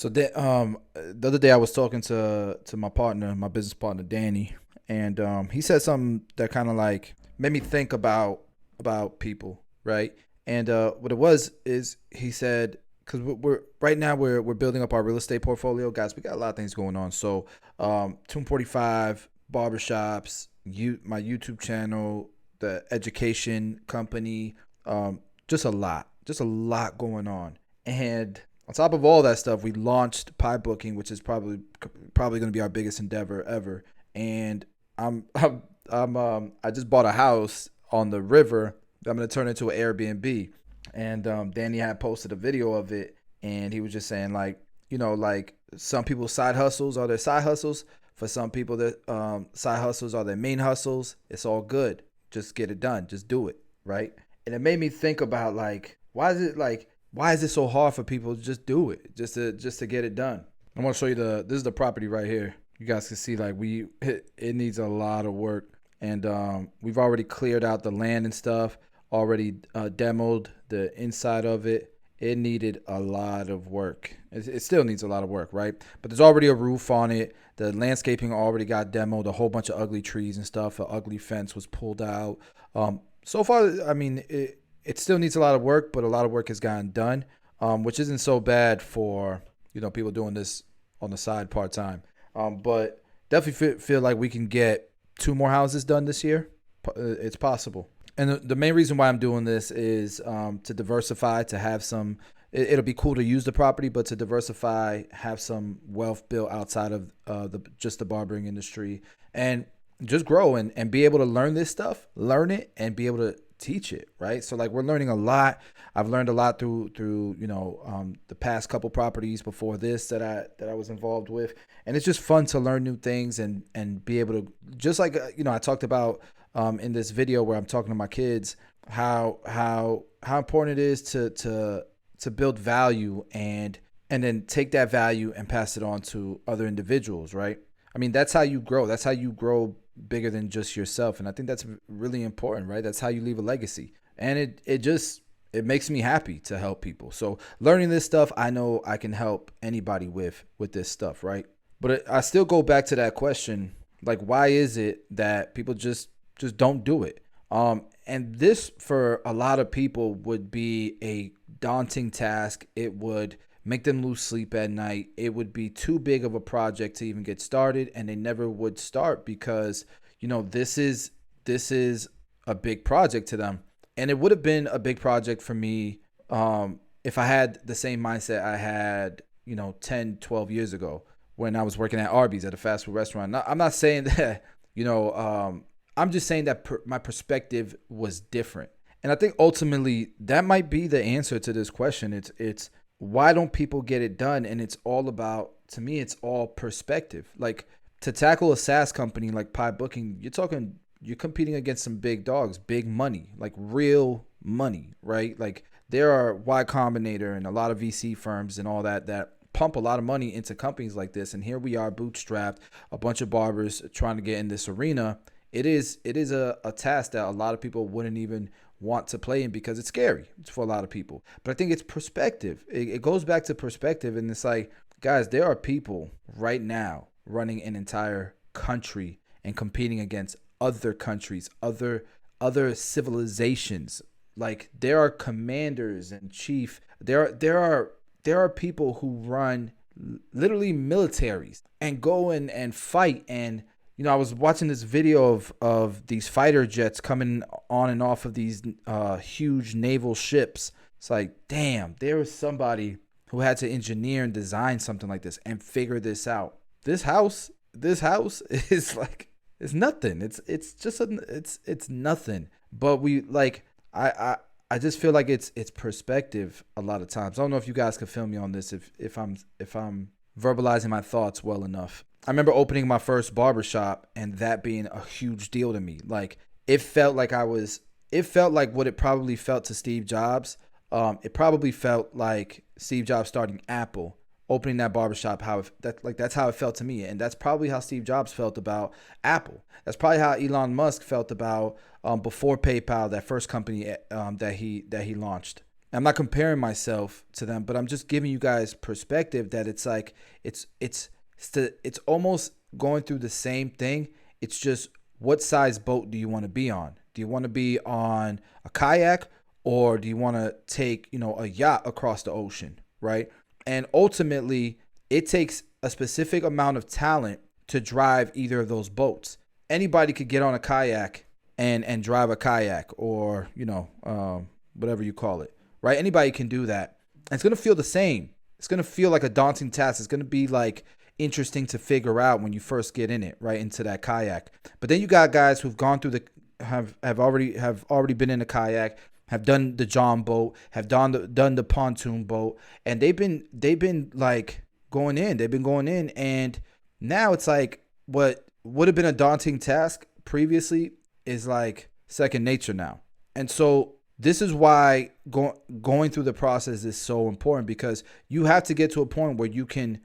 The other day I was talking to my partner, my business partner Danny, and he said something that kind of like made me think about people, right? And what it was is he said because we're right now we're building up our real estate portfolio, guys. We got a lot of things going on. So 245 barbershops, my YouTube channel, the education company, just a lot going on, and on top of all that stuff, we launched pie booking, which is probably going to be our biggest endeavor ever. And I just bought a house on the river that I'm going to turn into an Airbnb. And Danny had posted a video of it, and he was just saying like, like some people's side hustles are their side hustles. For some people, that side hustles are their main hustles. It's all good. Just get it done. Just do it, right? And it made me think about like, why is it so hard for people to just do it, just to get it done? I want to show you this is the property right here. You guys can see like it needs a lot of work, and we've already cleared out the land and stuff, already demoed the inside of it. It needed a lot of work. It still needs a lot of work, right? But there's already a roof on it. The landscaping already got demoed. A whole bunch of ugly trees and stuff. An ugly fence was pulled out. So far, I mean, it still needs a lot of work, but a lot of work has gotten done, which isn't so bad for people doing this on the side part time. But definitely feel like we can get two more houses done this year. It's possible. And the main reason why I'm doing this is to diversify, to have some. It'll be cool to use the property, but to diversify, have some wealth built outside of just the barbering industry, and just grow and be able to learn this stuff, learn it, and be able to teach it, right? So like we're learning a lot. I've learned a lot through the past couple properties before this that I was involved with, and it's just fun to learn new things and be able to, just like I talked about in this video where I'm talking to my kids, how important it is to build value and then take that value and pass it on to other individuals, right? I mean, that's how you grow. That's how you grow bigger than just yourself. And I think that's really important, right? That's how you leave a legacy. And it makes me happy to help people. So learning this stuff, I know I can help anybody with this stuff, right? But I still go back to that question, like, why is it that people just don't do it? And this for a lot of people would be a daunting task. It would make them lose sleep at night. It would be too big of a project to even get started, and they never would start because this is a big project to them. And it would have been a big project for me if I had the same mindset I had 10, 12 years ago when I was working at Arby's at a fast food restaurant. I'm not saying that I'm just saying that my perspective was different. And I think ultimately that might be the answer to this question. It's why don't people get it done? And it's all about, to me, it's all perspective. Like, to tackle a SaaS company like Pie Booking, you're competing against some big dogs, big money, like real money, right? Like, there are Y Combinator and a lot of VC firms and all that pump a lot of money into companies like this. And here we are bootstrapped, a bunch of barbers trying to get in this arena. It is a task that a lot of people wouldn't even want to play in because it's scary for a lot of people. But I think it's perspective. It goes back to perspective. And it's like, guys, there are people right now running an entire country and competing against other countries, other civilizations. Like, there are commanders and chief. There are people who run literally militaries and go and fight. And I was watching this video of these fighter jets coming on and off of these huge naval ships. It's like, damn, there was somebody who had to engineer and design something like this and figure this out. This house is like, it's nothing. It's just it's nothing. But we like I just feel like it's perspective a lot of times. I don't know if you guys could feel me on this if I'm verbalizing my thoughts well enough. I remember opening my first barbershop and that being a huge deal to me. Like, it felt like what it probably felt to Steve Jobs. It probably felt like Steve Jobs starting Apple, opening that barbershop, that's how it felt to me. And that's probably how Steve Jobs felt about Apple. That's probably how Elon Musk felt about before PayPal, that first company that he launched. I'm not comparing myself to them, but I'm just giving you guys perspective that it's like it's almost going through the same thing. It's just, what size boat do you want to be on? Do you want to be on a kayak, or do you want to take, a yacht across the ocean, right? And ultimately, it takes a specific amount of talent to drive either of those boats. Anybody could get on a kayak and drive a kayak, or whatever you call it, right? Anybody can do that. And it's gonna feel the same. It's gonna feel like a daunting task. It's gonna be like interesting to figure out when you first get in it, right, into that kayak. But then you got guys who've gone through the have already been in a kayak, have done the John boat, have done the pontoon boat, and they've been like going in. They've been going in, and now it's like what would have been a daunting task previously is like second nature now. And so this is why going through the process is so important, because you have to get to a point where you can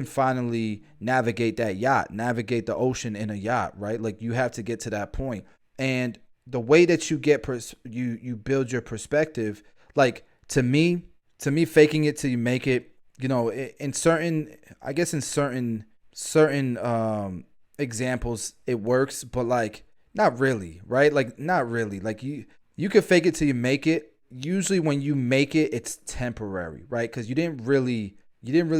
finally navigate that yacht, navigate the ocean in a yacht, right? Like, you have to get to that point. And the way that you get you build your perspective, like, to me, faking it till you make it, in certain examples it works, but like, not really, right? Like, not really. Like, you can fake it till you make it. Usually when you make it, it's temporary, right? Because you didn't really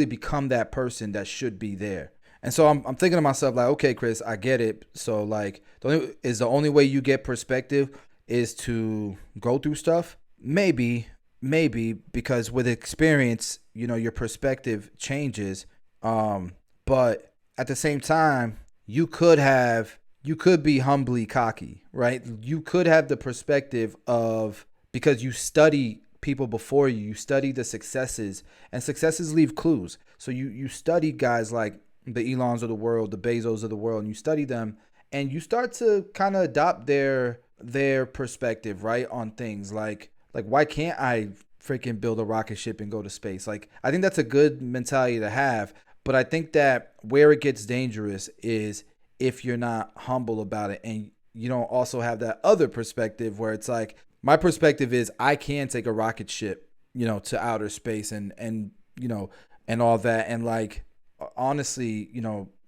become that person that should be there. And so I'm thinking to myself, like, okay, Chris, I get it. So like, the only way you get perspective is to go through stuff? Maybe, because with experience, your perspective changes. But at the same time, you could be humbly cocky, right? You could have the perspective of, because you study people before you study the successes, and successes leave clues. So you study guys like the Elons of the world, the Bezos of the world, and you study them, and you start to kind of adopt their perspective, right, on things like why can't I freaking build a rocket ship and go to space? Like, I think that's a good mentality to have, but I think that where it gets dangerous is if you're not humble about it, and you don't also have that other perspective where it's like, my perspective is I can take a rocket ship, to outer space and all that. And like, honestly,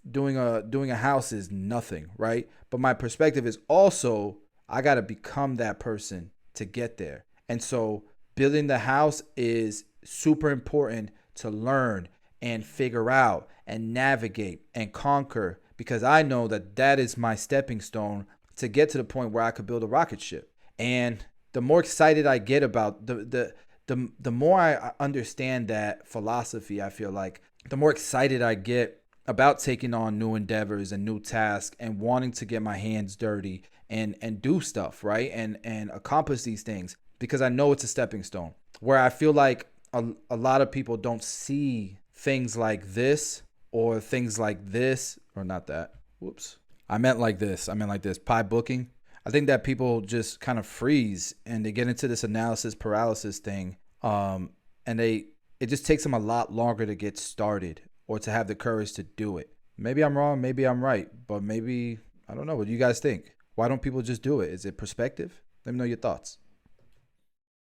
doing a house is nothing, right? But my perspective is also, I got to become that person to get there. And so building the house is super important to learn and figure out and navigate and conquer, because I know that is my stepping stone to get to the point where I could build a rocket ship. And the more excited I get about the more I understand that philosophy, I feel like the more excited I get about taking on new endeavors and new tasks and wanting to get my hands dirty and do stuff, right? And accomplish these things, because I know it's a stepping stone. Where I feel like a lot of people don't see things like this, or things like this, or not that. Whoops. I meant like this. Pie booking. I think that people just kind of freeze and they get into this analysis paralysis thing. And it just takes them a lot longer to get started or to have the courage to do it. Maybe I'm wrong. Maybe I'm right. But maybe, I don't know. What do you guys think? Why don't people just do it? Is it perspective? Let me know your thoughts.